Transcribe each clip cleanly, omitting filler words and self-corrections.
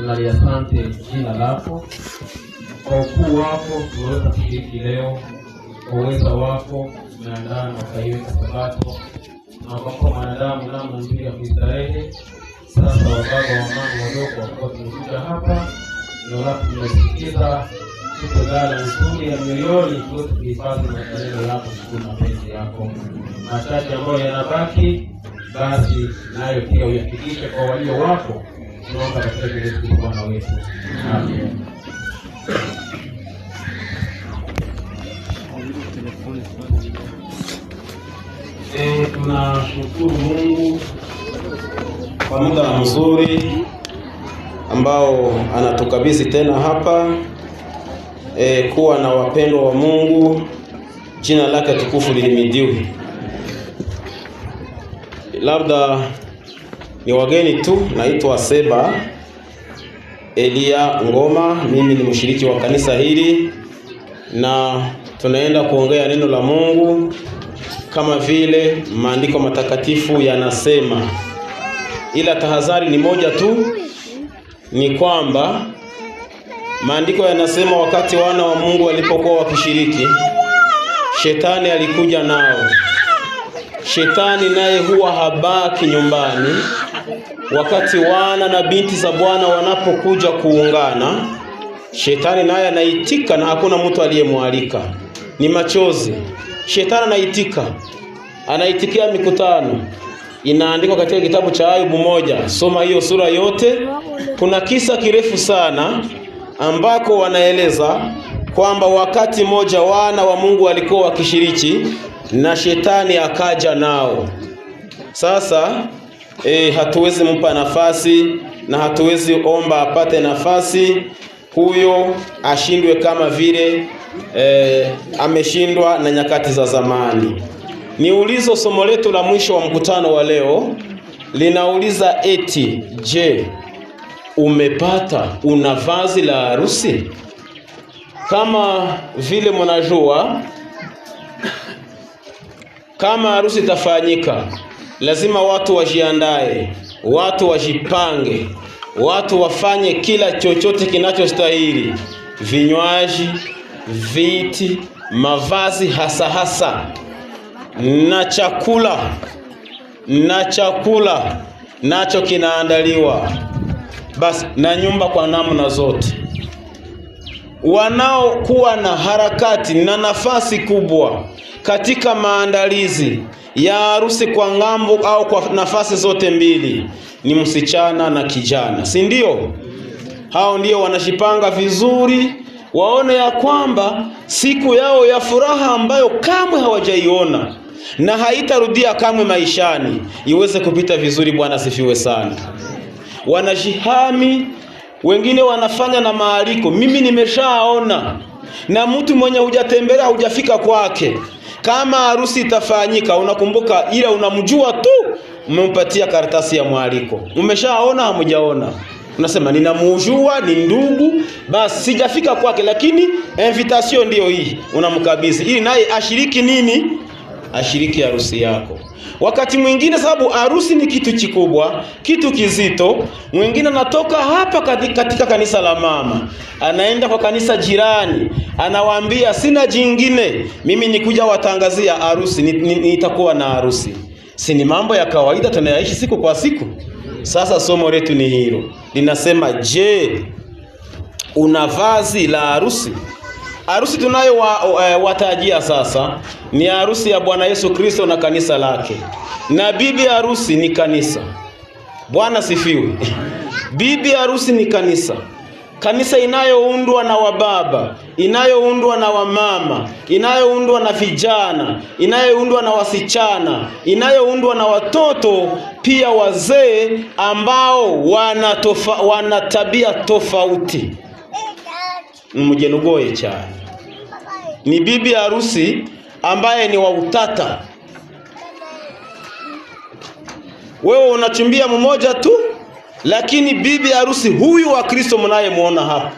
tunaliasante jina lako kwa ukuu wako. Tumeweza kushiriki leo kwa uwezo wako, tumeandaa na ukaiweka Sabato na kwa mwanadamu namna nzuri ya kustarehe. Sasa wababa wa mama wadogo kwa tumekuja hapa ndio lako tumesikiza tuko gala nzuri ya mioyoni tuweze kuhifadhi maneno yako na mapenzi yako. Machache ambayo yanabaki basi nayo pia uyafikishe kwa walio wako. Tunaomba katika jina la Bwana wetu. Amen. Tunashukuru Mungu kwa muda mzuri ambao anatukabidhi tena hapa kuwa na wapendwa wa Mungu. Jina lake tukufu lihimidiwe. Labda ni wageni tu, naitwa Seba Elia Ngoma. Mimi ni mshiriki wa kanisa hili na tunaenda kuongea neno la Mungu kama vile maandiko matakatifu yanasema. Ila tahadhari ni moja tu, ni kwamba maandiko yanasema wakati wana wa Mungu walipokuwa wakishiriki, shetani alikuja nao. Shetani naye huwa habaki nyumbani wakati wana na binti za Bwana wanapokuja kuungana. Shetani naye anaitika na hakuna mtu aliyemwalika. Ni machozi. Shetani anaitika. Anaitikia mikutano. Inaandikwa katika kitabu cha Ayubu 1. Soma hiyo sura yote. Kuna kisa kirefu sana ambako wanaeleza kwamba wakati moja wana wa Mungu walikuwa wakishiriki na shetani akaja nao. Sasa hatuwezi mpa nafasi na hatuwezi omba apate nafasi, huyo ashindwe kama vile ameshindwa na nyakati za zamani. Niulizo somo letu la mwisho wa mkutano wa leo linauliza eti, je, una vazi la harusi? Kama vile mnajua, kama harusi itafanyika lazima watu wajiandae, watu wajipange, watu wafanye kila chochote kinachostahili: vinywaji, viti, mavazi hasa na chakula nacho kinaandaliwa. Basi na nyumba kwa namna zote. Wanaokuwa na harakati na nafasi kubwa katika maandalizi ya harusi kwa ngambo au kwa nafasi zote mbili ni msichana na kijana, si ndio? Hao ndio wanashipanga vizuri, waone ya kwamba siku yao ya furaha ambayo kamwe hawajaiona na haitarudia kamwe maishani iweze kupita vizuri. Bwana sifiwe sana. Wanajihami, wengine wanafanya na maaliko. Mimi nimeshaona, na mtu mwenye hujatembelea hujafika kwake, kama harusi itafanyika, unakumbuka ila unamjua tu, umempatia karatasi ya mwaliko. Umeshaona hamujaona? Unasema ninamujua, ni ndugu, basi sijafika kwake, lakini invitation ndio hii, unamkabidhi ili naye ashiriki nini? Ashiriki harusi yako. Wakati mwingine, sababu harusi ni kitu kikubwa, kitu kizito, mwingine anatoka hapa katika kanisa la mama, anaenda kwa kanisa jirani, anawaambia sina jingine, mimi nikuja watangazia harusi, nitakuwa na harusi. Si ni mambo ya kawaida tunayaishi siku kwa siku? Sasa somo letu ni hilo. Linasema, je, una vazi la harusi? Harusi tunayo watajia sasa ni harusi ya Bwana Yesu Kristo na kanisa lake. Na bibi harusi ni kanisa. Bwana sifiwe. Bibi harusi ni kanisa. Kanisa inayoundwa na wababa, inayoundwa na wamama, inayoundwa na vijana, inayoundwa na wasichana, inayoundwa na watoto, pia wazee ambao wana tabia tofauti. Mjenugoye cyane. Ni bibi harusi ambaye ni wa utata. Wewe unachumbia mmoja tu, lakini bibi harusi huyu wa Kristo mnayemuona hapa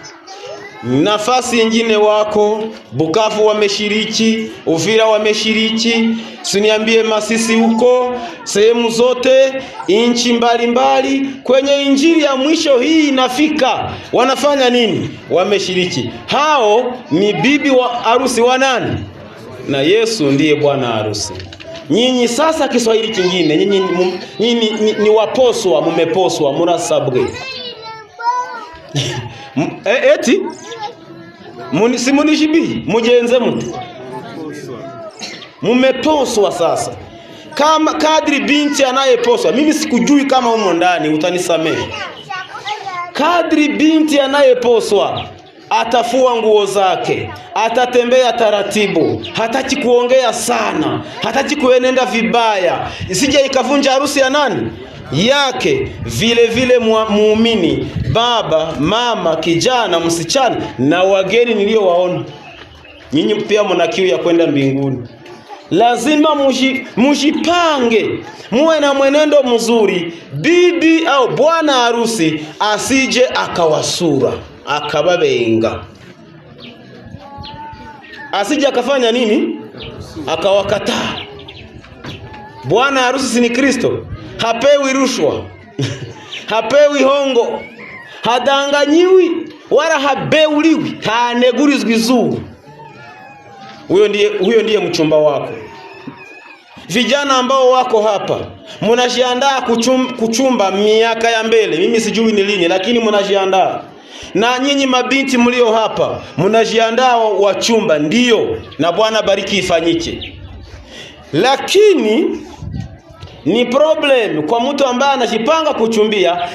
nafasi nyingine wako, Bukavu wameshiriki, Uvira wameshiriki, siniambie Masisi huko, sehemu zote, inchi mbalimbali, kwenye injili ya mwisho hii inafika. Wanafanya nini? Wameshiriki. Hao ni bibi wa harusi wa nani? Na Yesu ndiye bwana harusi. Nyinyi sasa, Kiswahili kingine, nyinyi ni waposwa, mumeposwa, murasabwe. Eti simunishibi mujenze mtu mumeposwa. Sasa kama kadri binti anayeposwa, mimi sikujui kama humo ndani, utanisamehe. Kadri binti anayeposwa atafua nguo zake, atatembea taratibu, hataki kuongea sana, hataki kuenenda vibaya, isije ikavunja harusi ya nani? Yake. Vile vile muumini, baba, mama, kijana, msichana na wageni niliowaona, nyinyi pia mna kiu ya kwenda mbinguni. Lazima mujipange, muwe na mwenendo mzuri. Bibi au bwana harusi asije akawasura, akababenga, asije akafanya nini? Akawakataa. Bwana harusi ni Kristo. Hapewi rushwa, hapewi hongo, hadanganyiwi, wala habeuliwi, hanegurizwi izuba. Huyo ndiye mchumba wako. Vijana ambao wako hapa, mnajiandaa kuchumba miaka ya mbele. Mimi sijui ni lini, lakini mnajiandaa. Na nyinyi mabinti mlio hapa, mnajiandaa wachumba, ndio, na Bwana bariki ifanyike. Lakini ni problem kwa mtu ambaye anajipanga kuchumbia,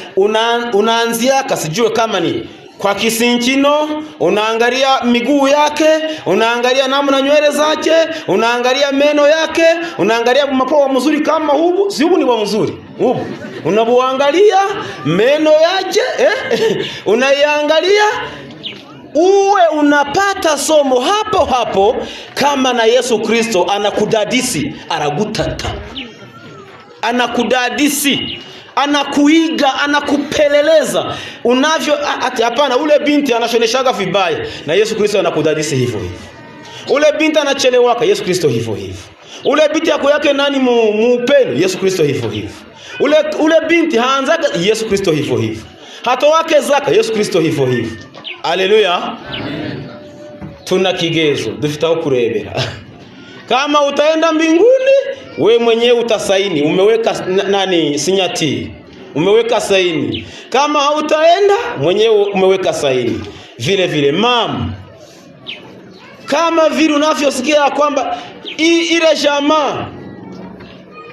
unaanzia kasijue kama ni kwa kisinchino, unaangalia miguu yake, unaangalia namna nywele zake, unaangalia meno yake, unaangalia mapua mzuri kama hubu, si hubu ni wa mzuri. Hubu unabuangalia meno yake, unaiangalia, uwe unapata somo hapo hapo kama na Yesu Kristo anakudadisi, aragutata. Anakudadisi, anakuiga, anakupeleleza unavyo. Hapana, ule binti anashoneshaga vibaya, na Yesu Kristo anakudadisi hivyo hivyo. Ule binti anachelewaka, Yesu Kristo hivyo hivyo. Ule binti yako yake nani muupendo, Yesu Kristo hivyo hivyo. Ule binti haanzaga, Yesu Kristo hivyo hivyo. Hato wake zaka, Yesu Kristo hivyo hivyo. Haleluya. Tuna kigezo dufitao kurebera. Kama utaenda mbinguni, we mwenyewe utasaini, umeweka sinyati, umeweka saini. Kama hautaenda, mwenyewe umeweka saini. Vile vile mama, kama vile unavyosikia kwamba ile jamaa,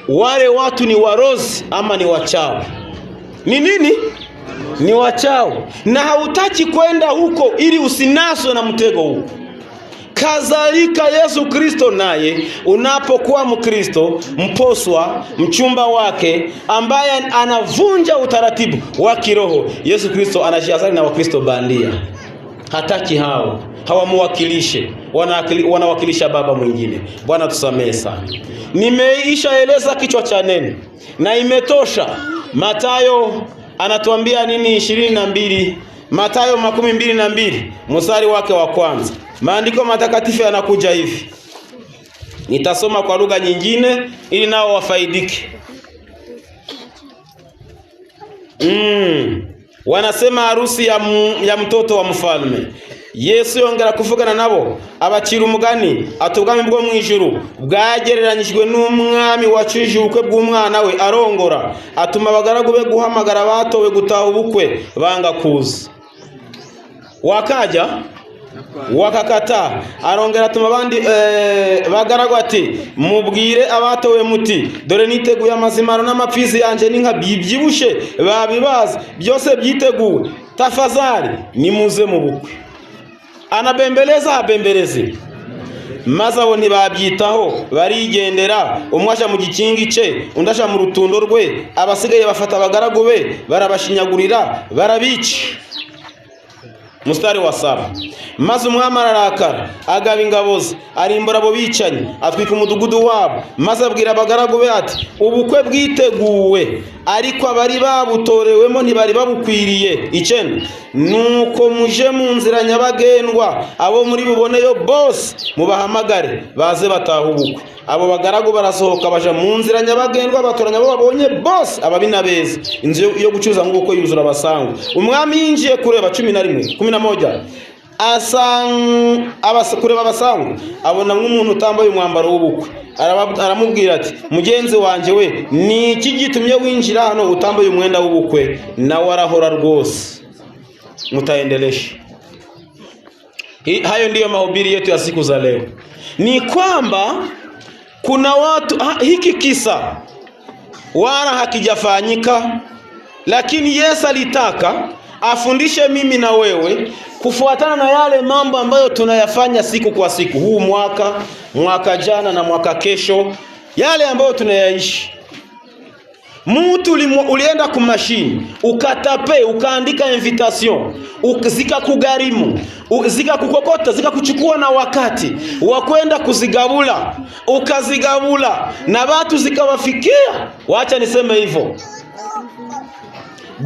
wale watu ni warozi ama ni wachao. Ni nini? Ni wachao. Na hautaki kwenda huko ili usinaswe na mtego huko. Kadhalika Yesu Kristo naye, unapokuwa Mkristo mposwa, mchumba wake ambaye anavunja utaratibu wa kiroho, Yesu Kristo anashiazana na Wakristo bandia. Hataki hao, hawamuwakilishe, wanawakilisha baba mwingine. Bwana tusamehe sana. Nimeishaeleza kichwa cha neno na imetosha. Mathayo anatuambia nini? 22, Mathayo 22 mstari wake wa kwanza. Maandiko matakatifu yanakuja hivi. Nitasoma kwa lugha nyingine ili nao wafaidike. Wanasema harusi ya mtoto wa mfalme. Yesu yongera kuvugana nabo, abacira umugani atubwami bwo mwijuru bwagereranyijwe n'umwami wacije ubukwe bw'umwana we arongora, atuma abagaragu be guhamagara batowe gutaha ubukwe, banga kuza. Wakaja wakakata, arongera atuma abandi bagaragu ati, mubwire abatowe muti, dore niteguye amazimano n'amapfizi yanje n'inka bibyibushe babibaza, byose byiteguwe, tafazari nimuze mu bukwe. Anabembeleza abembeleze, maze abo ntibabyitaho, barigendera, umwe aja mu gikingi cye, undi aja mu rutundo rwe, abasigaye bafata abagaragu be, barabashinyagurira, barabica. mstari wa 7. Maze umwami ararakara, agaba ingabo ze, arimbura abo bicanyi, atwika umudugudu wabo, maze abwira abagaragu be ati, ubukwe bwiteguwe, ariko abari babutorewemo ntibari babukwiriye. 9. Nuko muje mu nzira nyabagendwa, abo muri buboneyo bose mubahamagare baze bataha ubukwe. Abo bagaragu barasohoka baja mu nzira nyabagendwa, batoranya abo babonye bose, ababi n'abeza. Inzu yo gucuruza nguko yuzura abasangwa. Umwami yinjiye kureba 11 kureba abasangwa, abona nk'umuntu utambaye umwambaro w'ubukwe. Aramubwira ati, mugenzi wanje we, ni iki gitumye winjira hano utambaye umwenda w'ubukwe? Nawe arahora rwose. Mutaendeleshe. Hayo ndiyo mahubiri yetu ya siku za leo. Ni kwamba kuna watu hiki kisa wala hakijafanyika, lakini Yesu alitaka afundishe mimi na wewe kufuatana na yale mambo ambayo tunayafanya siku kwa siku, huu mwaka jana na mwaka kesho, yale ambayo tunayaishi. Mtu ulienda kumashini, ukatape, ukaandika invitation, zikakugarimu, zikakukokota, zikakuchukua na wakati wa kwenda kuzigabula, ukazigabula na watu zikawafikia. Wacha niseme hivyo,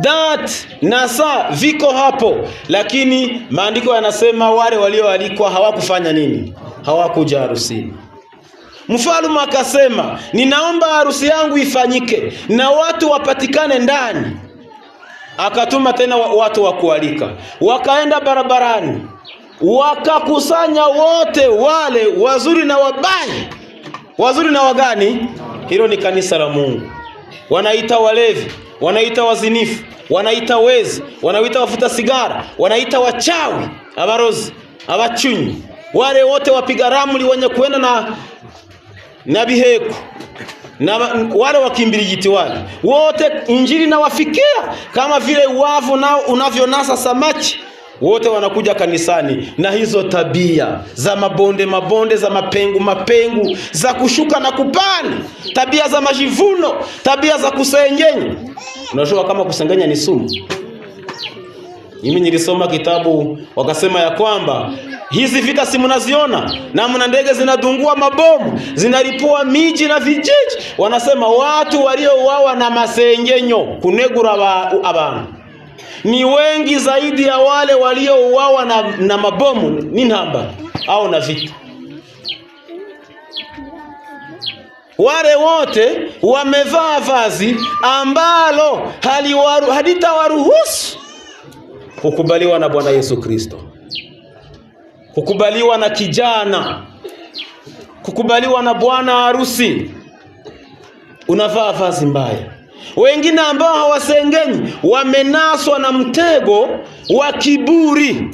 that na saa viko hapo, lakini maandiko yanasema wale walioalikwa hawakufanya nini? Hawakuja harusini. Mfalme akasema, ninaomba harusi yangu ifanyike na watu wapatikane ndani. Akatuma tena watu wa kualika, wakaenda barabarani, wakakusanya wote, wale wazuri na wabaya. Wazuri na wagani? Hilo ni kanisa la Mungu. Wanaita walevi, wanaita wazinifu, wanaita wezi, wanaita wafuta sigara, wanaita wachawi, abarozi, abachunyi, wale wote wapiga ramli, wenye kuenda na biheko, na wale wakimbilijiti, wale wote injili na wafikia, kama vile wavu nao unavyonasa samaki. Wote wanakuja kanisani na hizo tabia za mabonde, za mapengu, za kushuka na kupanda, tabia za majivuno, tabia za kusengenya. Unajua kama kusengenya ni sumu? Mimi nilisoma kitabu, wakasema ya kwamba hizi vita si mnaziona, na mna ndege zinadungua mabomu, zinalipua miji na vijiji. Wanasema watu waliouawa na masengenyo, kunegura abantu, ni wengi zaidi ya wale waliouawa na mabomu ni namba au na vita. Wale wote wamevaa vazi ambalo halitawaruhusu kukubaliwa na Bwana Yesu Kristo, kukubaliwa na kijana, kukubaliwa na bwana harusi. Unavaa vazi mbaya. Wengine ambao hawasengenyi wamenaswa na mtego wa kiburi.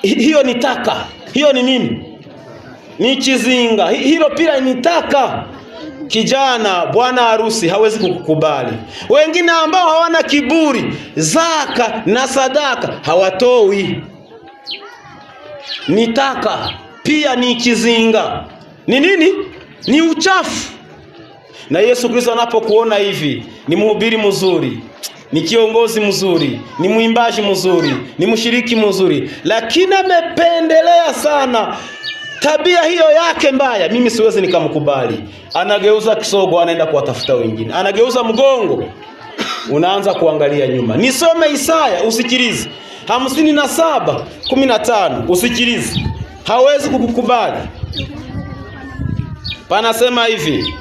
Hiyo ni taka. Hiyo ni nini? Ni chizinga. Hilo pia ni taka. Kijana, bwana harusi hawezi kukubali. Wengine ambao hawana kiburi, zaka na sadaka hawatoi. Ni taka, pia ni kizinga. Ni nini? Ni uchafu. Na Yesu Kristo anapokuona hivi, ni mhubiri mzuri, ni kiongozi mzuri, ni mwimbaji mzuri, ni mshiriki mzuri, lakini amependelea sana tabia hiyo yake mbaya. Mimi siwezi nikamkubali. Anageuza kisogo, anaenda kuwatafuta wengine. Anageuza mgongo, unaanza kuangalia nyuma. Nisome Isaya, usikilize. 57:15, usikilize. Hawezi kukubali. Panasema hivi.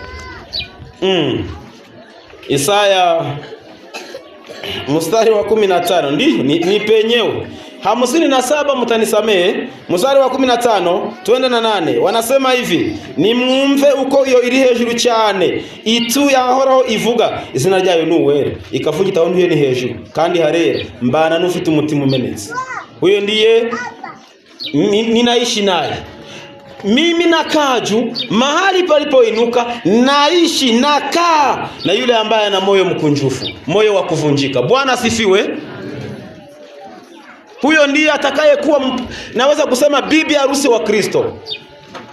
Isaya mstari wa 15, ndio ni penyewe. 57, mtanisamehe, mstari wa 15 twende na 8. Wanasema hivi, nimwumve uko iyo iri hejuru cyane, itu yahoraho ivuga izina ryayo nuwere, ikavugita aho ni hejuru kandi harera, mbana n'ufite umutima umenetse. Huyo ndiye ninaishi naye. Mimi nakaju mahali palipoinuka, naishi nakaa na yule ambaye ana moyo mkunjufu, moyo wa kuvunjika. Bwana asifiwe. Huyo ndiye atakayekuwa, naweza kusema, bibi harusi wa Kristo.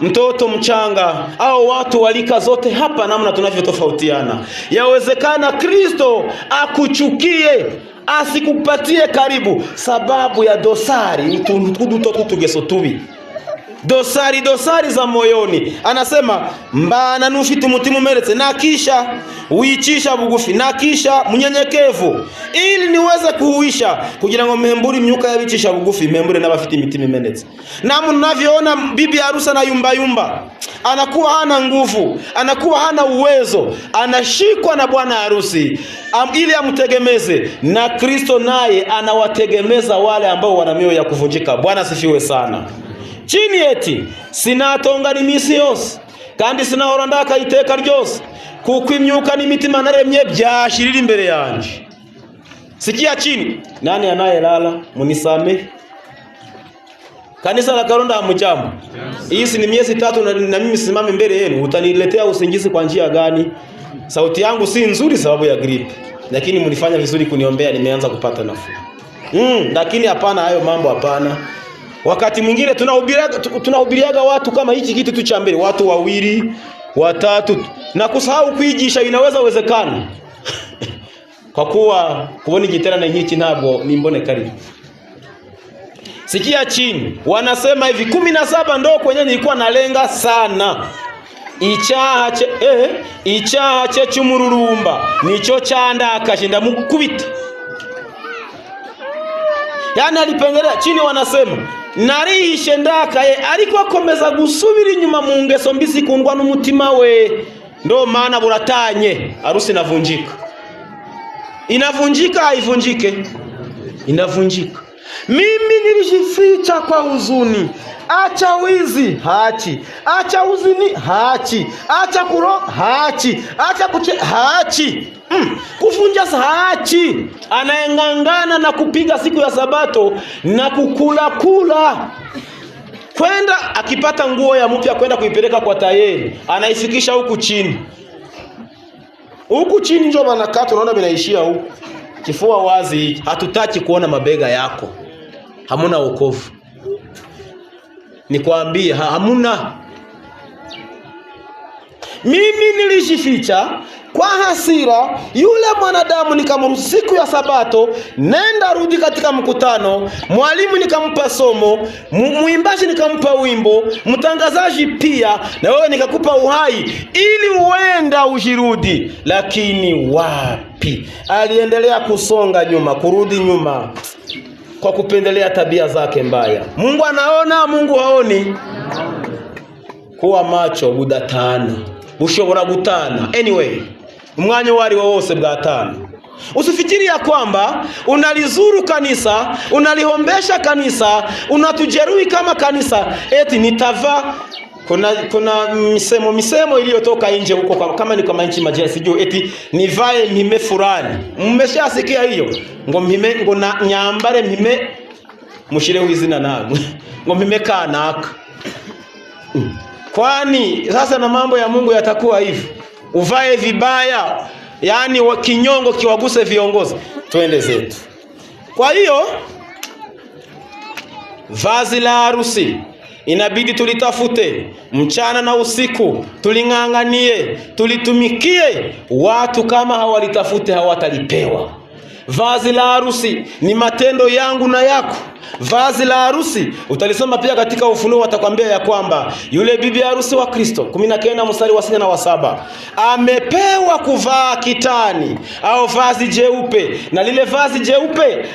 Mtoto mchanga au watu walika zote hapa, namna tunavyotofautiana, yawezekana Kristo akuchukie, asikupatie karibu sababu ya dosari tugeso tubi. Dosari za moyoni. Anasema mbana nufite umutima umeretse na kisha wicisha bugufi na kisha munyenyekevu ili niweze kuhuisha kugira ngo mpembure imyuka yabicisha bugufi mpembure n'abafite imitima imenetse. Namwe mnavyoona bibi harusi na yumba anakuwa hana nguvu, anakuwa hana uwezo, anashikwa na bwana harusi ili amtegemeze, na Kristo naye anawategemeza wale ambao wana mioyo ya kuvunjika. Bwana sifiwe sana. Chini eti sinatongana imisi yose kandi sinahora ndaka iteka ryose kuko imyuka n'imitima naremye byashirira imbere yanje. Sikia chini, nani anayelala munisame? Kanisa la Karonda hamjambo. Hii si ni miezi 3 na mimi simame mbele yenu, utaniletea usingizi kwa njia gani? Sauti yangu si nzuri sababu ya grip, lakini mlifanya vizuri kuniombea, nimeanza kupata nafuu. Lakini hapana, hayo mambo hapana. Wakati mwingine tunahubiriaga watu kama hichi kitu tu cha mbele, watu 2 3, na kusahau kuigisha inaweza uwezekana. Kwa kuwa kubona igiterana nk'iki ntabwo nimbone karibu. Sikia chini, wanasema hivi 17 ndo kwenye nilikuwa nalenga sana. Icyaha cye cy'umururumba nico cyandakashinda mukubita. Yani alipengelea chini, wanasema narihishe ndakaye ariko akomeza gusubira inyuma mu ngeso mbisi kundwa n'umutima we, ndo maana buratanye harusi inavunjika. Inavunjika haivunjike? Inavunjika. Mimi nilijificha kwa huzuni. Acha wizi, hachi. Acha uzini, hachi. Acha kuro, hachi. Acha hachi. Kufunja hachi. Anaengangana na kupiga siku ya Sabato na kukula. Kwenda akipata nguo ya mpya kwenda kuipeleka kwa tayeri, anaifikisha huku chini. Huku chini ndio manakatu unaona binaishia huku. Kifua wazi, hatutaki kuona mabega yako. Hamuna wokovu. Nikwambie hamuna. Mimi nilishificha kwa hasira yule mwanadamu, nikamruhusu siku ya Sabato nenda rudi katika mkutano, mwalimu nikampa somo, muimbaji nikampa wimbo, mtangazaji pia, na wewe nikakupa uhai ili uenda ujirudi. Lakini wapi? Aliendelea kusonga nyuma, kurudi nyuma kwa kupendelea tabia zake mbaya. Mungu anaona, Mungu haoni. Kuwa macho budatana, bushobora gutana. Anyway, umwanya wari wose bwatana. Usifikiri ya kwamba unalizuru kanisa, unalihombesha kanisa, unatujeruhi kama kanisa eti nitava. Kuna misemo iliyotoka nje huko, kama ni kama nchi majira sijui, eti nivae mhime fulani. Mmeshasikia hiyo? Ngo mhime, ngo na nyambare mhime mushire wizina namwe. Ngo mhime kanaka. Kwani sasa na mambo ya Mungu yatakuwa hivi? Uvae vibaya, yani kinyongo kiwaguse viongozi. Twende zetu. Kwa hiyo vazi la harusi inabidi tulitafute mchana na usiku, tulinganganie, tulitumikie. Watu kama hawalitafute hawatalipewa. Vazi la harusi ni matendo yangu na yako. Vazi la harusi utalisoma pia katika Ufunuo, watakwambia ya kwamba yule bibi harusi wa Kristo 19 mstari wa 6 na wa 7 amepewa kuvaa kitani au vazi jeupe, na lile vazi jeupe,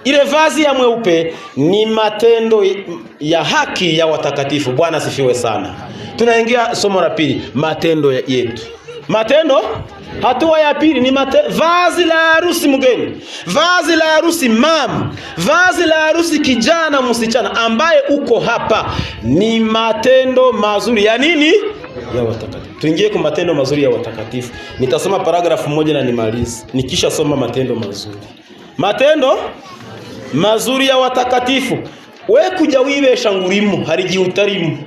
ile vazi ya mweupe ni matendo ya haki ya watakatifu. Bwana sifiwe sana. Tunaingia somo la pili, matendo yetu. Matendo, hatua ya pili ni vazi la harusi mgeni, vazi la harusi mama, vazi la harusi kijana msichana ambaye uko hapa, ni matendo mazuri ya nini? Ya watakatifu. Tuingie kwa matendo mazuri ya watakatifu. Nitasoma paragrafu moja na nimalize. Nikisha soma matendo mazuri. Matendo mazuri ya watakatifu. We kuja wibesha ngurimu, hariji utarimu.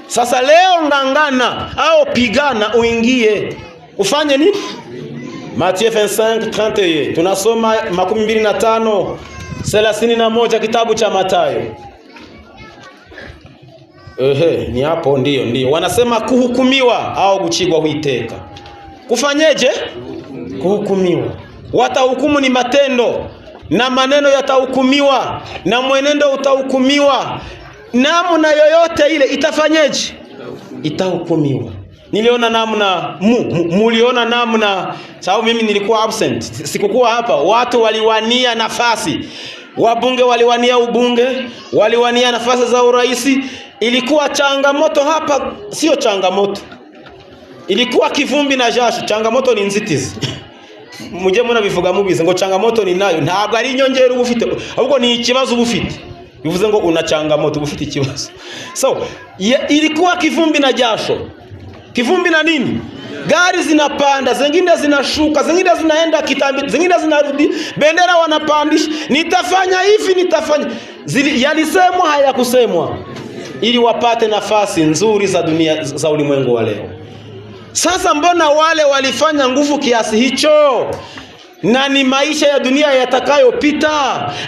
Sasa leo ngangana au pigana uingie. Ufanye nini? Mathayo 25:31. Tunasoma 25:31 kitabu cha Mathayo. Ni hapo ndio. Wanasema kuhukumiwa au kuchigwa huiteka. Kufanyeje? Kuhukumiwa. Watahukumu ni matendo. na maneno yatahukumiwa, na mwenendo utahukumiwa. Namna yoyote ile itafanyeje? Itahukumiwa. Niliona namna muliona namna, sababu mimi nilikuwa absent, sikukuwa hapa. Watu waliwania nafasi, wabunge waliwania ubunge, waliwania nafasi za urais. Ilikuwa changamoto hapa, sio changamoto, ilikuwa kivumbi na jasho. Changamoto ni nzitizi. Muje muna bivuga mubize ngo changamoto ni nayo, ntabwo ari inyongera ubufite, ahubwo ni ikibazo ubufite. Bivuze ngo una changamoto, ubufite ikibazo. So ilikuwa kivumbi na jasho. Kivumbi na nini? Gari zinapanda, zingine zinashuka, zingine zinaenda kitambi, zingine zinarudi, bendera wanapandisha, nitafanya hivi, nitafanya. Yalisemwa hayakusemwa, ili wapate nafasi nzuri za dunia, za ulimwengu wa leo. Sasa mbona wale walifanya nguvu kiasi hicho? Na ni maisha ya dunia yatakayopita.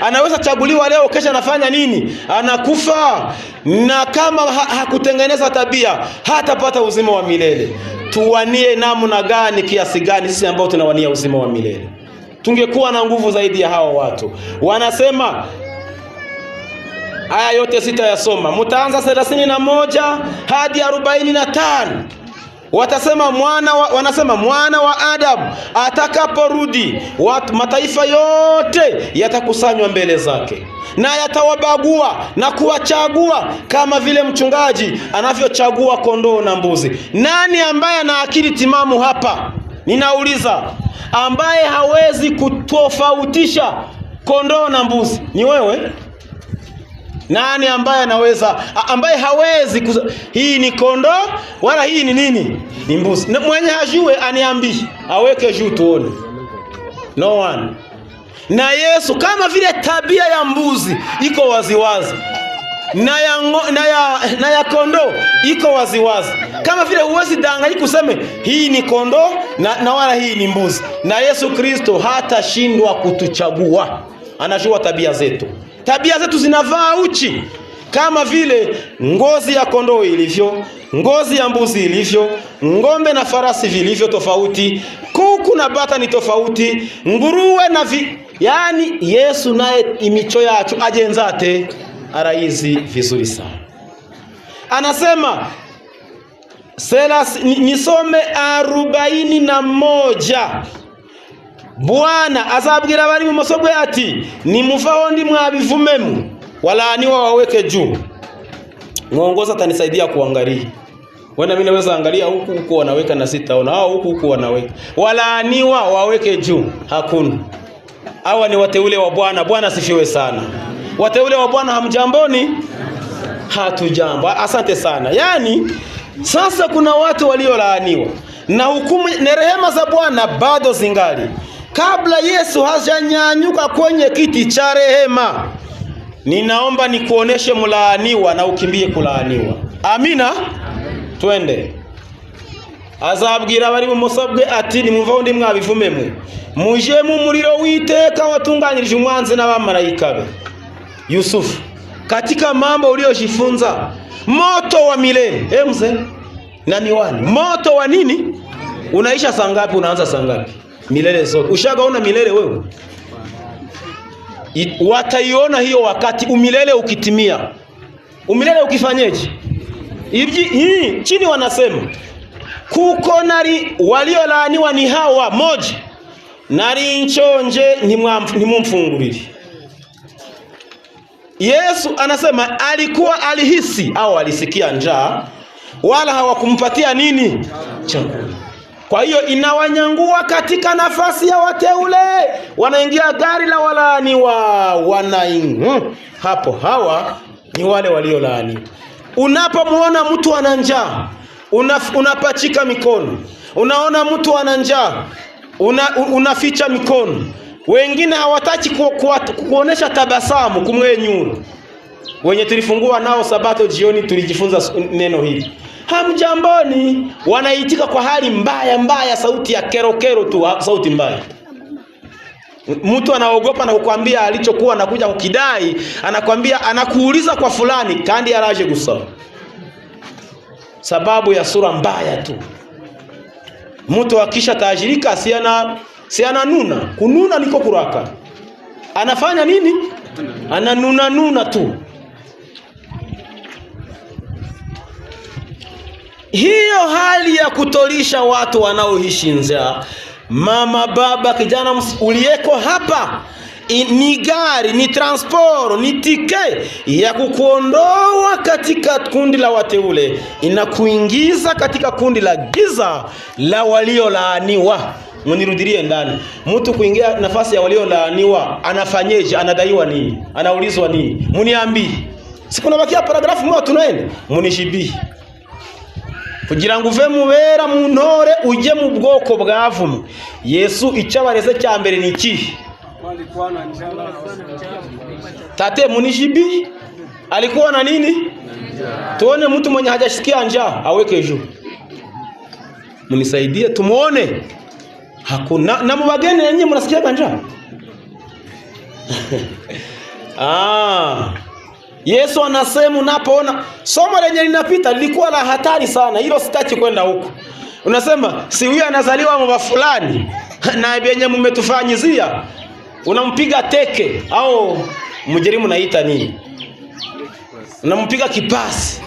Anaweza chaguliwa leo, kesha anafanya nini? Anakufa. Na kama hakutengeneza tabia, hatapata uzima wa milele. Tuwanie namna gani, kiasi gani sisi ambao tunawania uzima wa milele? Tungekuwa na nguvu zaidi ya hawa watu. Wanasema, haya yote sitayasoma, mtaanza 31 hadi 45. Watasema wanasema mwana wa Adamu atakaporudi, mataifa yote yatakusanywa mbele zake, na yatawabagua na kuwachagua kama vile mchungaji anavyochagua kondoo na mbuzi. Nani ambaye ana akili timamu hapa? Ninauliza, ambaye hawezi kutofautisha kondoo na mbuzi ni wewe? Nani ambaye anaweza, ambaye hawezi hii ni kondoo wala hii ni nini? Ni mbuzi. Mwenye hajue aniambie, aweke juu tuone. No one. Na Yesu kama vile tabia ya mbuzi iko waziwazi, na ya kondoo iko waziwazi. Kama vile huwezi danganya kuseme hii ni kondoo na wala hii ni mbuzi. Na Yesu Kristo hatashindwa kutuchagua. Anajua tabia zetu. Tabia zetu zinavaa uchi, kama vile ngozi ya kondoo ilivyo, ngozi ya mbuzi ilivyo, ngombe na farasi vilivyo tofauti, kuku na bata ni tofauti, nguruwe na yani Yesu naye imicho yacu agenzate araizi vizuri sana. Anasema nisome 41. Bwana azabwira abari mu masobwe ati, nimuvaho ndi mwabivumemu, walaaniwa waweke juu. Mwongoza atanisaidia kuangalia. Wenda mimi naweza angalia huku wanaweka na sitaona, au huku wanaweka. Walaaniwa waweke juu. Hakuna. Hawa ni wateule wa Bwana. Bwana sifiwe sana. Wateule wa Bwana hamjamboni? Hatujambo. Asante sana. Yani sasa kuna watu waliolaaniwa, na hukumu na rehema za Bwana bado zingali. Kabla Yesu hajanyanyuka kwenye kiti cha rehema, ninaomba nikuoneshe mlaaniwa na ukimbie kulaaniwa. Amina. Twende. Azabwira abari mu musobwe ati, nimuvaho ndi mwabivumemu, muje mu muriro w'iteka watunganyirije umwanzi n'abamarayika be. Yusufu, katika mambo uliojifunza, moto wa milele. Mzee na miwani, moto wa nini? Unaisha saa ngapi? Unaanza saa ngapi? Milele zote. Ushagaona milele wewe? Wataiona hiyo wakati umilele ukitimia. Umilele ukifanyeje? Chini wanasema kuko nari waliolaaniwa ni hawa moja, nari nchonje nimumfunguriri. Yesu anasema alihisi au alisikia njaa, wala hawakumpatia nini? Chakula. Kwa hiyo inawanyangua katika nafasi ya wateule, wanaingia gari la walaaniwa, hapo hawa ni wale waliolaaniwa. Unapomuona mtu ana njaa, unapachika mikono. Unaona mtu ana njaa, unaficha mikono. Wengine hawataki kuonesha tabasamu, kumwenyura. Wenye tulifungua nao Sabato jioni tulijifunza neno hili. Hamjamboni, wanaitika kwa hali mbaya, sauti ya kero tu, sauti mbaya. Mtu anaogopa na kukwambia alichokuwa anakuja kukidai, anakuuliza kwa fulani kandi araje gusaba. Sababu ya sura mbaya tu. Mtu akisha tajirika siana nuna, kununa niko kuraka. anafanya nini? Ananuna tu. Hiyo hali ya kutolisha watu wanaoishi njaa, mama, baba, kijana uliyeko hapa, ni gari, ni transport, ni tike ya kukuondoa katika kundi la wateule, inakuingiza katika kundi la giza la waliolaaniwa. Mnirudilie ndani. Mtu kuingia nafasi ya waliolaaniwa anafanyeje? Anadaiwa nini? Anaulizwa nini? Mniambie. Sikuna bakia paragrafu moja tunaenda. Munishibi. Kugira ngo uve mubera mu ntore uje mu bwoko bwavumu. Yesu icyabareze cya mbere ni iki? Tate munishibi alikuwa na nini? Tuone mtu mwenye hajashikia njaa aweke juu. Munisaidie tumuone. Hakuna. Na mubageni nyinyi mnasikia njaa? Yesu anasema unapoona somo lenye linapita lilikuwa la hatari sana. Hilo sitaki kwenda huko. Unasema si huyu anazaliwa mwa fulani na benye mmetufanyizia. Unampiga teke au mjerimu naita nini? Unampiga kipasi.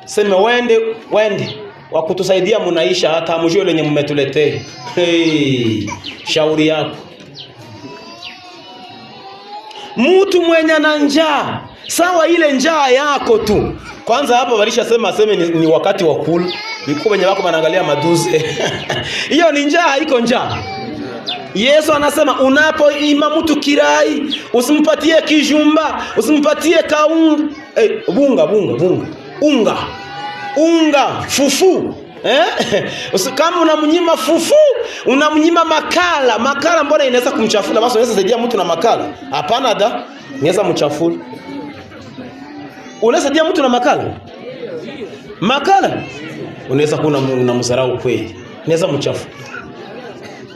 Sema wende wa kutusaidia munaisha hata mjue lenye mmetuletea. Shauri yako. Mtu mwenye na njaa, sawa ile njaa yako tu. Kwanza hapa walisha sema ni wakati wa kula. Niko wenye wako wanaangalia maduze. Hiyo ni njaa, haiko njaa. Yesu anasema unapoima mtu kirai, usimpatie kijumba, usimpatie kaunga, unga, fufu. Kama unamnyima fufu, unamnyima makala. Makala mbona inaweza kumchafula? Basi unaweza saidia mtu na makala? Hapana da, inaweza mchafula. Unaweza saidia mtu na makala? Makala unaweza kuna unamsarau kweli. Inaweza mchafula.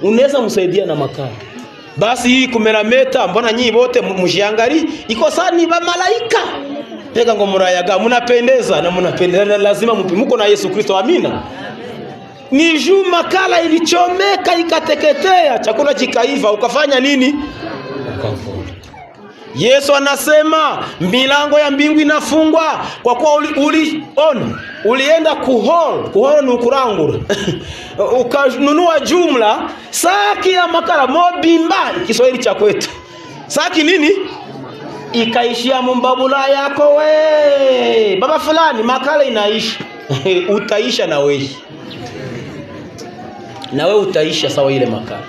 Unaweza msaidia na makala. Basi hii kumerameta mbona nyinyi wote mshiangali iko sani ba malaika. Pega ngomora yaga mnapendeza na mnapendeza, lazima mpimuko na Yesu Kristo. Amina. Ni juu makala ilichomeka ikateketea, chakula kikaiva, ukafanya nini? Ukavuna. Yesu anasema milango ya mbingu inafungwa kwa kuwa ulienda kuhol ni ukurangura. Ukanunua jumla saki ya makala mobimba, Kiswahili cha kwetu. Saki nini? Ikaishia mbabula yako we. Baba fulani makala inaisha. Utaisha na wewe. Na wewe utaisha sawa ile makala.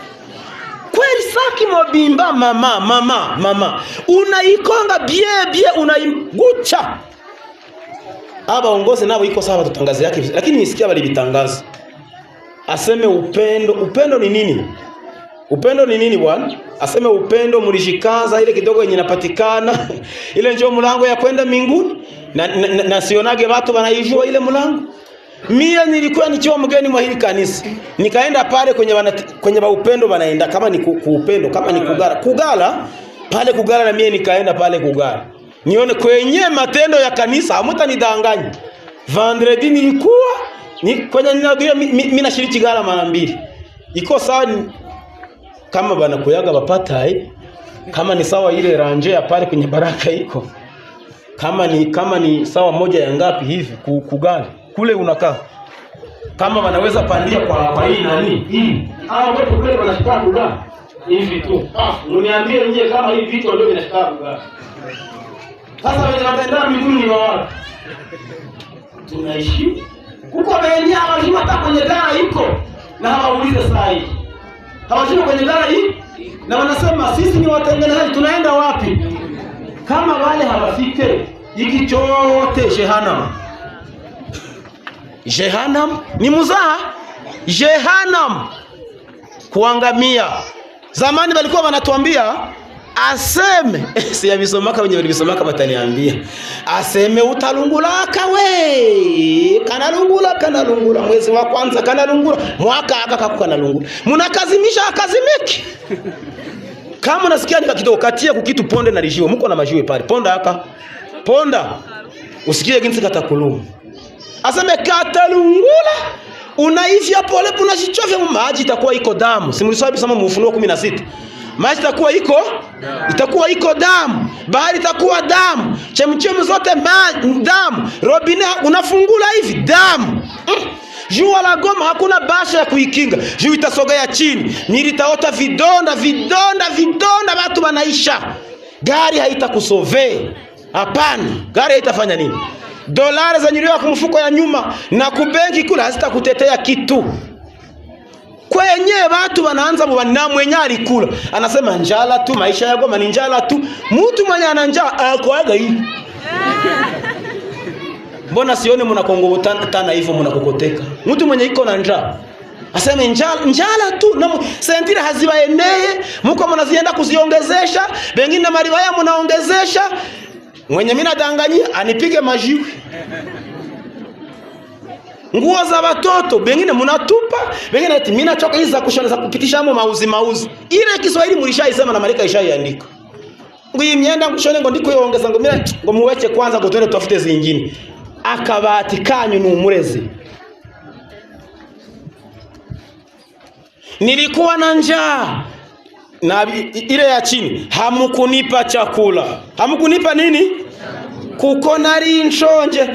Kweli saki mobimba mama. Unaikonga bie unaigucha. Aba ongoze nabo iko sawa tutangaze yake, lakini nisikia bali bitangaza. Aseme upendo ni nini? Upendo ni nini bwana? Aseme upendo mlishikaza ile kidogo yenye inapatikana. Ile njoo mlango ya kwenda mbinguni. Na sionage watu wanaijua ile mlango. Mimi nilikuwa nikiwa mgeni mwa hili kanisa. Nikaenda pale kwenye upendo wanaenda kama ni kuupendo, kama ni kugala pale na mimi nikaenda pale kugala. Nione kwenye matendo ya kanisa, hamutanidanganya. Vendredi nilikuwa kwenye ninaduya mimi nashiriki gala mara 2. Iko sawa kama bana kuyaga bapata kama ni sawa ile ranje ya pale kwenye baraka iko. Kama ni sawa moja ya ngapi hivi kugala. Kule unakaa. Kama wanaweza pandia kwa hii nani? Hii. Wote kule wanashika kugala. Hivi tu. Uniambie nje kama hivi vitu ndio vinashika kugala. Sasa wanaenda mbinguni ni wao. Tunaishi huko baadhi ya watu hata kwenye gala iko na hawaulize saa hii. Hawajui kwenye gala hii na wanasema sisi ni watengenezaji, tunaenda wapi? Kama wale hawafike hiki chote Jehannam ni muzaa. Jehannam kuangamia. Zamani walikuwa wanatuambia aseme si yabisomaka wenye walisomaka bataniambia aseme utalungulaka we kanalungula mwezi wa kwanza kanalungula mwaka akaku kanalungula munakazimisha akazimiki. Kama unasikia nika kidogo katia kukitu ponde na lijiwe mko na majiwe pale ponda usikie jinsi katakulumu aseme katalungula unaifia pole unashichovya maji itakuwa iko damu. Simuliswabi sama Ufunuo 16 maji itakuwa iko damu, bahari itakuwa damu, chemchemi zote damu, robine unafungula hivi damu. Jua la Goma hakuna basha ya kuikinga, juu itasogea chini, miri itaota vidonda, watu wanaisha. Gari haitakusove. Hapana, gari haitafanya nini? Dolari za nyiriwa kwa mfuko ya nyuma na kubenki kula hazitakutetea kitu. Kwenye watu wanaanza na mwenye alikula anasema njala tu, maisha ya Goma ni njala tu. Mtu mwenye ana njaa akoaga hivi. Mbona sione mnakongotana hivyo mnakokoteka? Mtu mwenye iko na njaa aseme njala tu, na sentira haziwaenee, mko mnazienda kuziongezesha, bengine na maribaya mnaongezesha. Mwenye mimi nadanganyia anipige majiwe. Nguo za watoto bengine mnatupa, bengine eti mimi nachoka hizi za kushona za kupitisha hapo mauzi. Ile Kiswahili mlishaisema na Marika ishaiandika. Ngui mienda kushona ngo ndiko yoongeza ngo mimi ngo muweke kwanza ngo twende tufute zingine. Akabati kanyu ni umurezi. Nilikuwa na njaa. Na ile ya chini hamukunipa chakula. Hamukunipa nini? Kuko nari nshonje,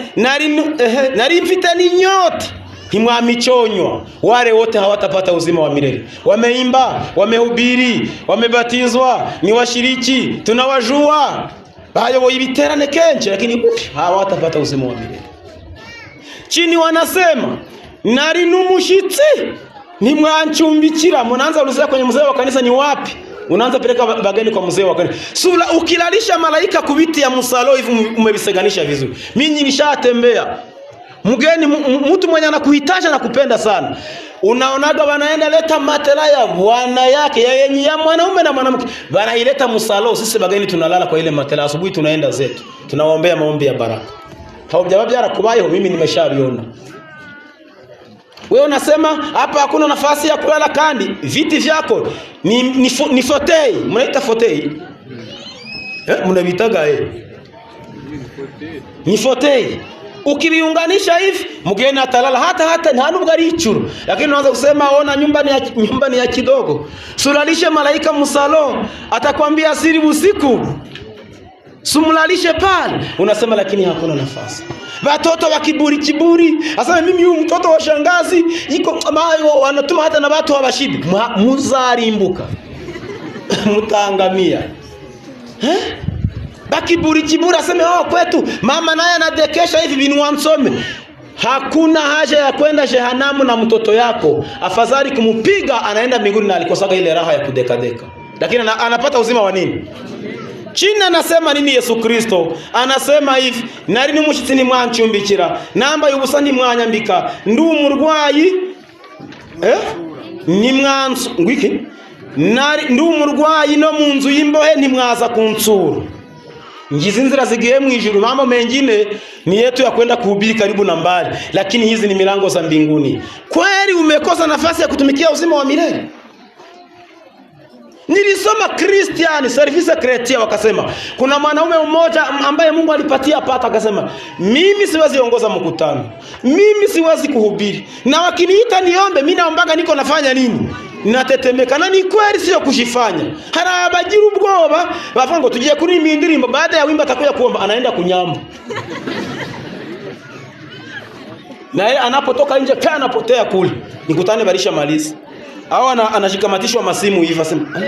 nari mfite n'inyota, ntimwamichonywa. Wale wote hawatapata uzima wa milele. Wameimba, wamehubiri, wamebatizwa, ni washiriki, tunawajua, bayoboye ibiterane kenshi, lakini hawatapata uzima wa milele. Chini wanasema nari numushitsi, nimwanchumbikira. Mnaanza ulizia kwenye mzee wa kanisa ni wapi? Unaanza peleka bageni kwa mzee wa kanisa. Sula ukilalisha malaika kubiti ya msalo hivi umebiseganisha vizuri. Mimi nishatembea. Mgeni mtu mwenye anakuhitaji na kupenda sana. Unaonaga wanaenda leta matela ya bwana yake ya mwanaume na mwanamke. Wanaileta msalo, sisi bageni tunalala kwa ile matela. Asubuhi tunaenda zetu. Tunawaombea maombi ya baraka. Haujawabyara kubayo, mimi nimeshaviona. Wewe unasema hapa hakuna nafasi ya kulala, kandi viti vyako ni fotei. Mnaita fotei? Mnavitaga ni fotei. Ukiviunganisha hivi mgeni atalala hata nta nubwo ari icuru, lakini unaanza kusema ona nyumba ni ya kidogo. Sulalishe malaika msalo, atakwambia asiri usiku. Sumulalishe pale, unasema lakini hakuna nafasi. Watoto wa kiburi. Asema mimi huyu mtoto wa shangazi iko wanatuma hata na watu hawashidi. Muzarimbuka. Mutangamia. Bakiburi aseme kwetu mama naye anadekesha hivi binu wansome. Hakuna haja ya kwenda jehanamu na mtoto yako. Afadhali kumupiga anaenda mbinguni na alikosaga ile raha ya kudekadeka. Lakini anapata uzima wa nini? China anasema nini Yesu Kristo? Anasema hivi, nari numushitsi ni mwanchumbikira, namba y'ubusani mwanyambika, ndu umurwayi ni mwansu ngwiki, nari ndu umurwayi no mu nzu y'imbohe ntimwaza kunsura. Ngizi nzira zigiye mu ijuru, mambo mengine ni yetu ya kwenda kuhubiri karibu na mbali, lakini hizi ni milango za mbinguni. Kweli umekosa nafasi ya kutumikia uzima wa milele? Nilisoma Christian Service Creatia wakasema kuna mwanaume mmoja ambaye Mungu alipatia pata, akasema mimi siwezi ongoza mkutano, mimi siwezi kuhubiri, na wakiniita niombe mimi naombaga niko nafanya nini? Natetemeka. Na ni kweli sio kushifanya. Harabagira ubwoba bavango tugiye kuri indirimbo, baada ya wimba atakuja kuomba anaenda kunyamba. Na yeye anapotoka nje pia anapotea kule. Nikutane barisha malizi. Au anashikamatishwa masimu hivi asema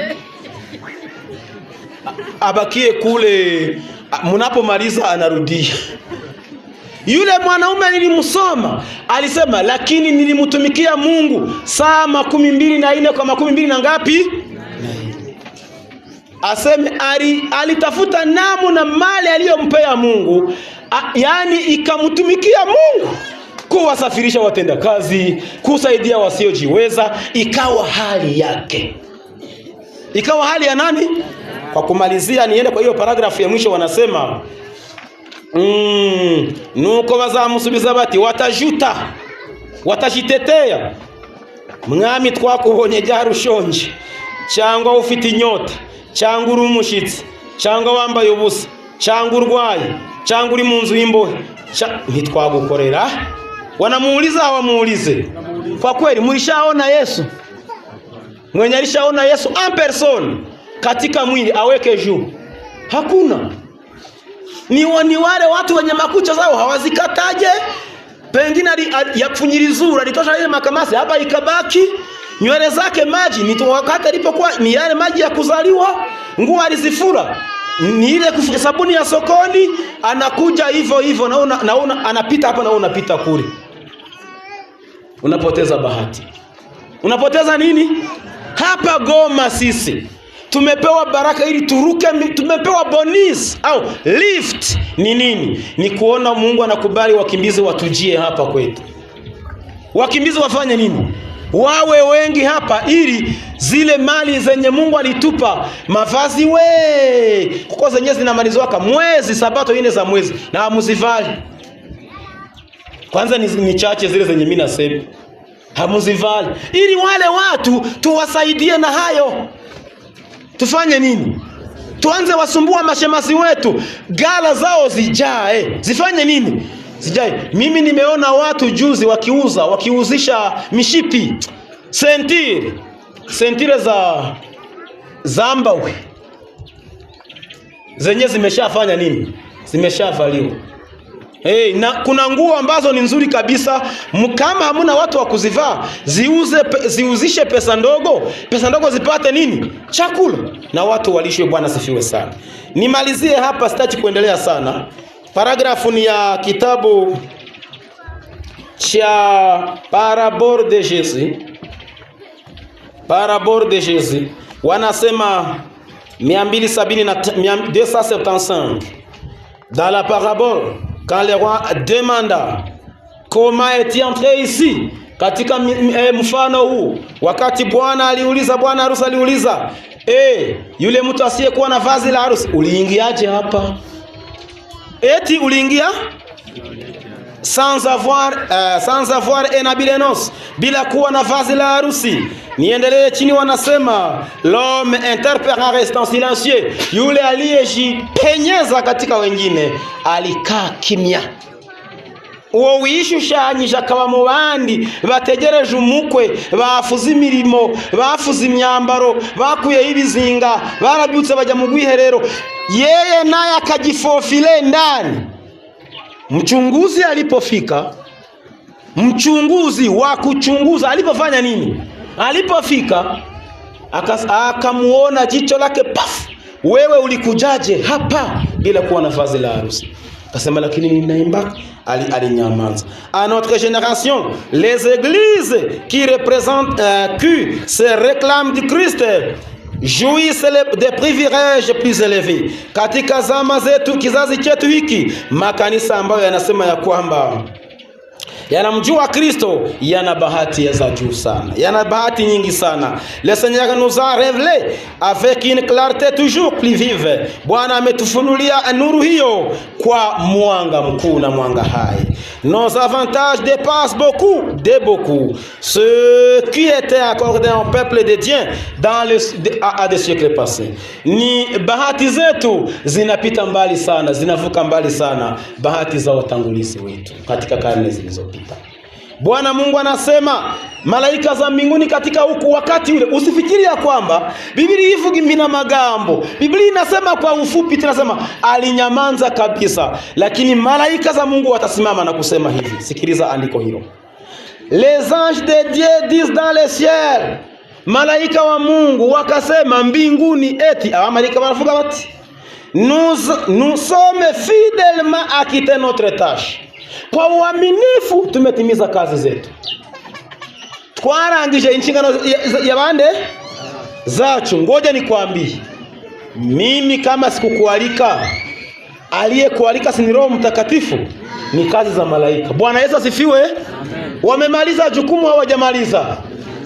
abakie kule, mnapomaliza anarudia. Yule mwanaume nilimsoma alisema lakini nilimtumikia Mungu saa 24 kwa 20 na ngapi? Aseme alitafuta namu na mali aliyompea Mungu, yani ikamtumikia Mungu, kuwasafirisha watenda kazi, kusaidia wasiojiweza, ikawa hali yake. Ikawa hali ya nani? Kwa kumalizia niende kwa hiyo paragrafu ya mwisho, wanasema nuko bazamusubiza bati watajuta, watashitetea, mwami twakubonye jarushonje, cyangwa ufite inyota, cyangwa uri umushitsi, cyangwa wambaye ubusa, cyangwa urwaye, cyangwa uri mu nzu y'imbohe, ntitwagukorera. Wanamuuliza hawamuulize. Kwa kweli mlishaona Yesu? Mwenye alishaona Yesu en person katika mwili aweke juu? Hakuna. Ni wale watu wenye makucha zao hawazikataje? Pengine yapfunyirizura alitosha ile makamasi hapa ikabaki nywele zake maji ni wakati alipokuwa ni yale maji ya kuzaliwa, nguo alizifura ni ile sabuni ya sokoni, anakuja hivyo naona anapita hapa na unapita kule. Unapoteza bahati. Unapoteza nini? Hapa Goma sisi tumepewa baraka ili turuke, tumepewa bonus au lift. Ni nini? Ni kuona Mungu anakubali wakimbizi watujie hapa kwetu. Wakimbizi wafanye nini? Wawe wengi hapa ili zile mali zenye Mungu alitupa, mavazi kuko zenye zinamalizwaka mwezi, sabato 4 za mwezi na hamuzivali. Kwanza ni chache zile zenye mimi nasema hamuzivali, ili wale watu tuwasaidie na hayo. Tufanye nini? Tuanze wasumbua mashemasi wetu, gala zao zijae. Zifanye nini? Zijae. Mimi nimeona watu juzi wakiuzisha mishipi, sentire za zambawe zenye zimeshafanya nini? Zimeshavaliwa. Na kuna nguo ambazo ni nzuri kabisa, kama hamuna watu wa kuzivaa, ziuzishe pesa ndogo zipate nini? Chakula na watu walishwe. Bwana sifiwe sana. Nimalizie hapa, sitaki kuendelea sana. Paragrafu ni ya kitabu cha Parabole de Jésus. Wanasema 275 dans la parabole. Quand le roi demanda comment est entré ici, katika mfano huu, wakati bwana harusi aliuliza, yule mtu asiyekuwa na vazi la harusi, uliingiaje hapa? Eti uliingia sans avoir un habit de noces, bila kuwa na vazi la harusi. Niendelee chini, wanasema l'homme interprète en restant silencieux. Yule aliyejipenyeza katika wengine alikaa kimya. Uwo wishushanyije akaba mu bandi bategereje umukwe, bafuze imirimo, bafuze imyambaro, bakuye ibizinga, barabyutse bajya mu gwiherero, yeye naye akajifofile ndani. Mchunguzi alipofika, mchunguzi wa kuchunguza alipofanya nini? Alipofika akamuona jicho lake, paf, wewe ulikujaje hapa bila kuwa na vazi la harusi? Akasema lakini ninaimba. Alinyamaza. À notre génération, les églises qui se réclament du Christ jouissent des privilèges plus élevés. Katika zama zetu, kizazi chetu hiki, makanisa ambayo yanasema ya kwamba yanamjua Kristo yana bahati za juu sana, yana bahati nyingi sana. Le Seigneur nous a révélé avec une clarté toujours plus vive. Bwana ametufunulia nuru hiyo kwa mwanga mkuu na mwanga hai. Nos avantages dépassent beaucoup ce qui était accordé au peuple de Dieu à des siècles passés. Ni bahati zetu zinapita mbali sana, zinavuka mbali sana bahati za watangulizi wetu katika karne zilizopita. Bwana Mungu anasema malaika za mbinguni katika huku wakati ule. Usifikiria kwamba Biblia ivuga imina magambo. Biblia inasema kwa ufupi, tunasema alinyamaza kabisa, lakini malaika za Mungu watasimama na kusema hivi. Sikiliza andiko hilo. Les anges de Dieu disent dans le ciel, malaika wa Mungu wakasema mbinguni, eti malaika wanafuga bati, nous sommes fidèlement acquittés notre tâche. Kwa uaminifu tumetimiza kazi zetu. Twarangije inshingano ya bande zacu. Ngoja nikwambie, mimi kama sikukualika, aliyekualika si Roho Mtakatifu, ni kazi za malaika. Bwana Yesu asifiwe. Amen. Wamemaliza jukumu, hawajamaliza.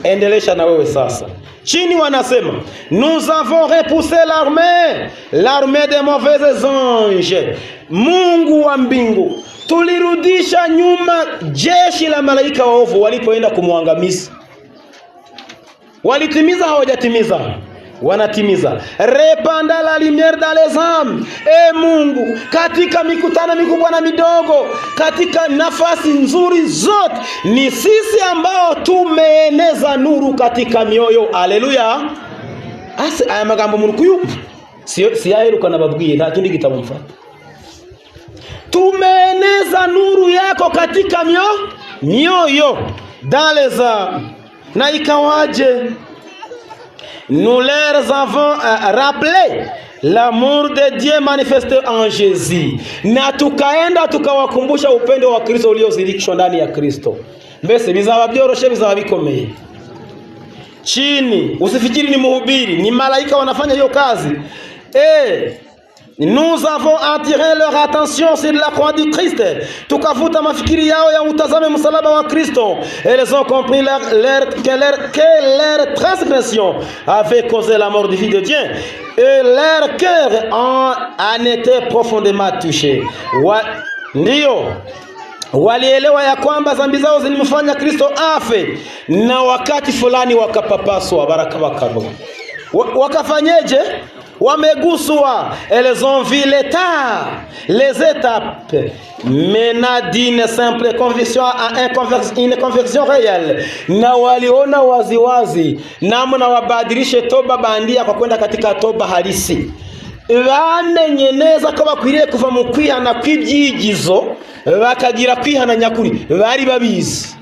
Endelesha na wewe sasa. Chini wanasema nous avons repoussé l'armée des mauvais anges. Mungu wa mbingu, tulirudisha nyuma jeshi la malaika waovu walipoenda kumwangamiza. Walitimiza hawajatimiza? Wanatimiza. Répandant la lumière dans les âmes. Mungu, katika mikutano mikubwa na midogo, katika nafasi nzuri zote, ni sisi ambao tumeeneza nuru katika mioyo. Haleluya. ase aya magambo muri kuyumva si yaheruka nababwiye nta kindi gitabo mfata. Tumeeneza nuru yako katika mioyo dans les âmes. Na ikawaje? Nous leur avons rappelé l'amour de Dieu manifesté en Jésus. Na tukaenda tukawakumbusha upendo wa Kristo uliozidikishwa ndani ya Kristo. Mbese bizaba byoroshe, bizaba bikomeye. Chini usifikiri ni mhubiri, ni malaika wanafanya hiyo kazi. Nous avons attiré leur attention sur la croix du Christ. Tukavuta mafikiri yao ya utazame msalaba wa Kristo. Elles ont compris que leur transgression avait causé la mort du Fils de Dieu. Et leur cœur en était profondément touché. Ndio walielewa ya kwamba dhambi zao zilimfanya Kristo afe, na wakati fulani wakapapaswa baraka wakabwa. Wakafanyeje? Wameguswa. Elles ont vu les étapes menant d'une simple conversion à une conversion réelle. Na waliona waziwazi namna wabadilishe toba bandia kwa kwenda katika toba halisi. Banenyeneza ko bakwiriye kuva mu kwihana kw'ibyigizo bakagira kwihana nyakuri. Bari babizi.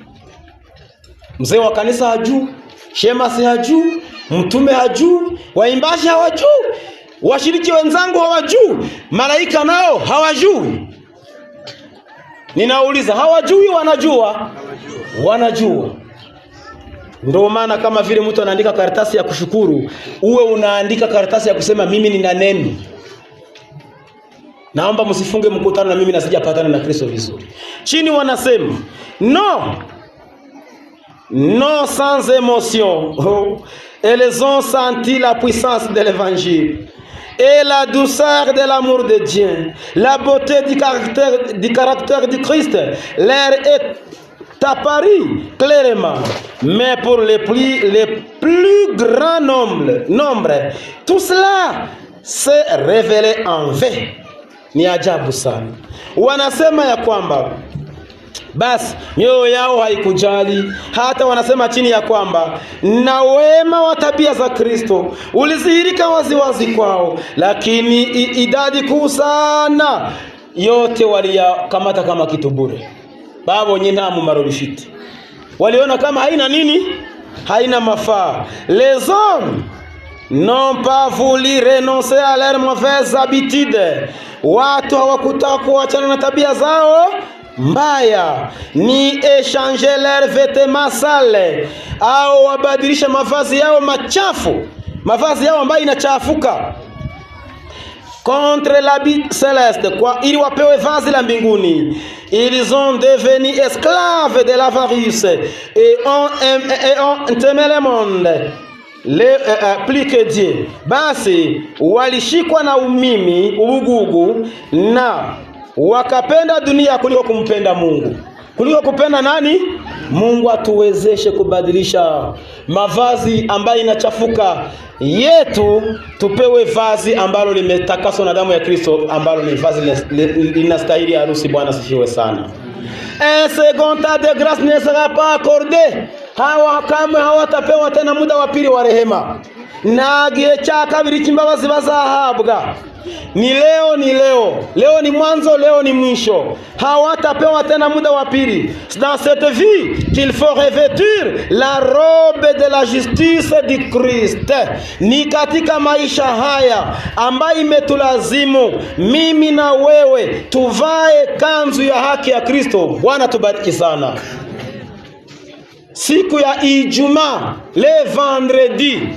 Mzee wa kanisa hajuu, shemasi hajuu, mtume hajuu, waimbaji hawajuu, washiriki wenzangu hawajuu, malaika nao hawajui. Ninauliza, hawajui wanajua? Wanajua. Ndio maana kama vile mtu anaandika karatasi ya kushukuru, uwe unaandika karatasi ya kusema mimi nina neno. Naomba msifunge mkutano na mimi nasijapatana na Kristo vizuri. Chini wanasema non sans émotion. Elles ont senti la puissance de l'évangile et la douceur de l'amour de Dieu, la beauté du caractère du Christ leur est apparue clairement. Mais pour les plus grand nombre, tout cela s'est révélé en vain. Ni ajabu sana. Wanasema ya kwamba basi mioyo yao haikujali. Hata wanasema chini ya kwamba na wema wa tabia za Kristo ulizihirika waziwazi kwao, lakini idadi kuu sana yote waliyakamata kama kitu bure. Babo nyina mu marobishiti waliona kama haina nini, haina mafaa. Les hommes n'ont pas voulu renoncer à leurs mauvaises habitudes. Watu hawakutaka kuachana na tabia zao mbaya, ni échanger leurs vêtements sales, au wabadilisha mavazi yao machafu, mavazi yao ambayo inachafuka, contre l'habit céleste, kwa ili wapewe vazi la mbinguni. Ils ont devenu esclaves de l'avarice et ont aimé le monde plus que Dieu. Basi walishikwa na umimi, ubugugu, na wakapenda dunia kuliko kumpenda Mungu. Kuliko kupenda nani? Mungu. Atuwezeshe kubadilisha mavazi ambayo inachafuka yetu, tupewe vazi ambalo limetakaswa na damu ya Kristo, ambalo ni vazi linastahili harusi. Bwana sifiwe sana. Un second tas de grâce ne sera pas accordé. Hawa kama hawatapewa tena muda wa pili wa rehema. Na gihe cha kabiri kimbabazi bazahabwa. Ni leo ni mwanzo, leo ni mwisho. Hawatapewa tena muda wa pili. Dans cette vie qu'il faut revêtir la robe de la justice du Christ. Ni katika maisha haya ambayo imetulazimu mimi na wewe tuvae kanzu ya haki ya Kristo. Bwana tubariki sana. Siku ya Ijumaa, le vendredi,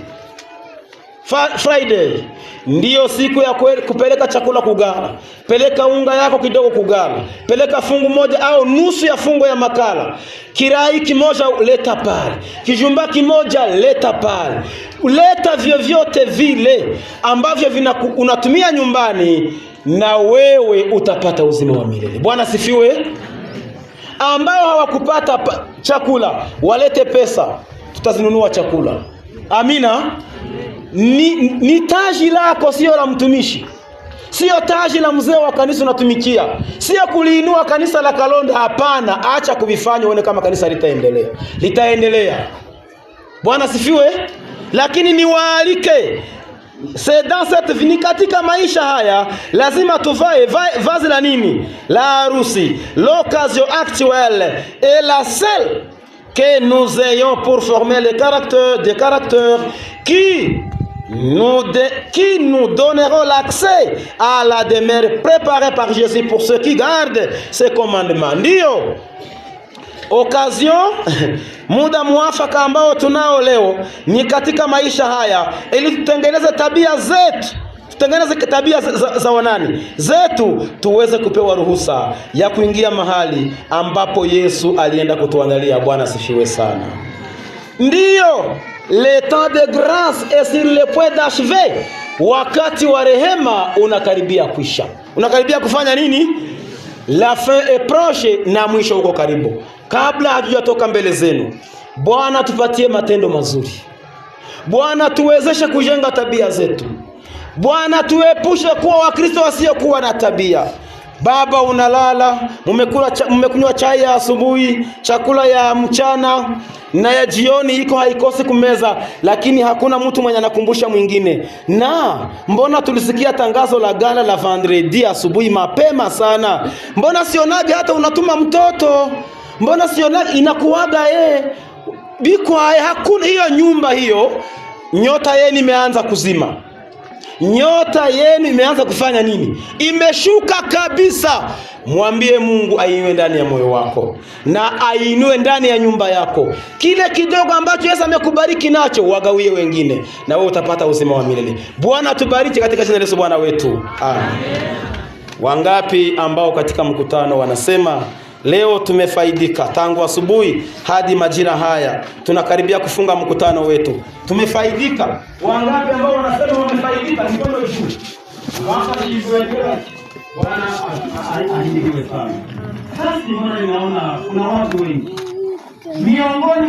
Friday, ndiyo siku ya kupeleka chakula kugala. Peleka unga yako kidogo kugala. Peleka fungu moja au nusu ya fungu ya makala. Kirai kimoja leta pale. Kijumba kimoja leta pale. Uleta vyovyote vile ambavyo unatumia nyumbani, na wewe utapata uzima wa milele. Bwana sifiwe. Ambao hawakupata chakula walete pesa, tutazinunua chakula. Amina. Ni taji lako, sio la mtumishi. Sio taji la mzee wa kanisa unatumikia. Sio kuliinua kanisa la Kalonda, hapana. Acha kuvifanya uone kama kanisa litaendelea. Bwana sifiwe. lakini niwaalike, c'est dans cette vie, katika maisha haya lazima tuvae vazi la nini? La harusi. L'occasion actuelle est la seule que nous ayons pour former des caractères qui nous donneront l'accès à la demeure préparée par Jésus pour ceux qui gardent ses commandements. Ndio occasion, muda mwafaka ambao tunao leo ni katika maisha haya, ili tutengeneze tabia zetu, tutengeneze tabia za wanani zetu, tuweze kupewa ruhusa ya kuingia mahali ambapo Yesu alienda kutuandalia. Bwana sifiwe sana. Ndio le temps de grâce est sur le point d'achever, wakati wa rehema unakaribia kuisha. Unakaribia kufanya nini? La fin est proche, na mwisho uko karibu. Kabla hatujatoka mbele zenu, Bwana tupatie matendo mazuri. Bwana tuwezeshe kujenga tabia zetu. Bwana tuepushe kuwa Wakristo wasiokuwa na tabia. Baba, unalala, mmekunywa chai ya asubuhi, chakula ya mchana na ya jioni iko haikosi kumeza, lakini hakuna mtu mwenye anakumbusha mwingine. Na mbona tulisikia tangazo la gala la vendredi asubuhi mapema sana? Mbona sionage hata unatuma mtoto? Mbona sionage inakuaga bikwa hakuna hiyo nyumba hiyo? Nyota yenu imeanza kuzima. Nyota yenu imeanza kufanya nini? Imeshuka kabisa. Mwambie Mungu ainue ndani ya moyo wako na ainue ndani ya nyumba yako. Kile kidogo ambacho Yesu amekubariki nacho wagawie wengine, na wewe utapata uzima wa milele. Bwana tubariki katika jina la Yesu Bwana wetu. Amen. Wangapi ambao katika mkutano wanasema leo tumefaidika tangu asubuhi hadi majira haya tunakaribia kufunga mkutano wetu? Tumefaidika. Wangapi ambao wanasema wamefaidika? Mikono juu. Bwana ahidiwe sana. Sasa ninaona kuna watu wengi miongoni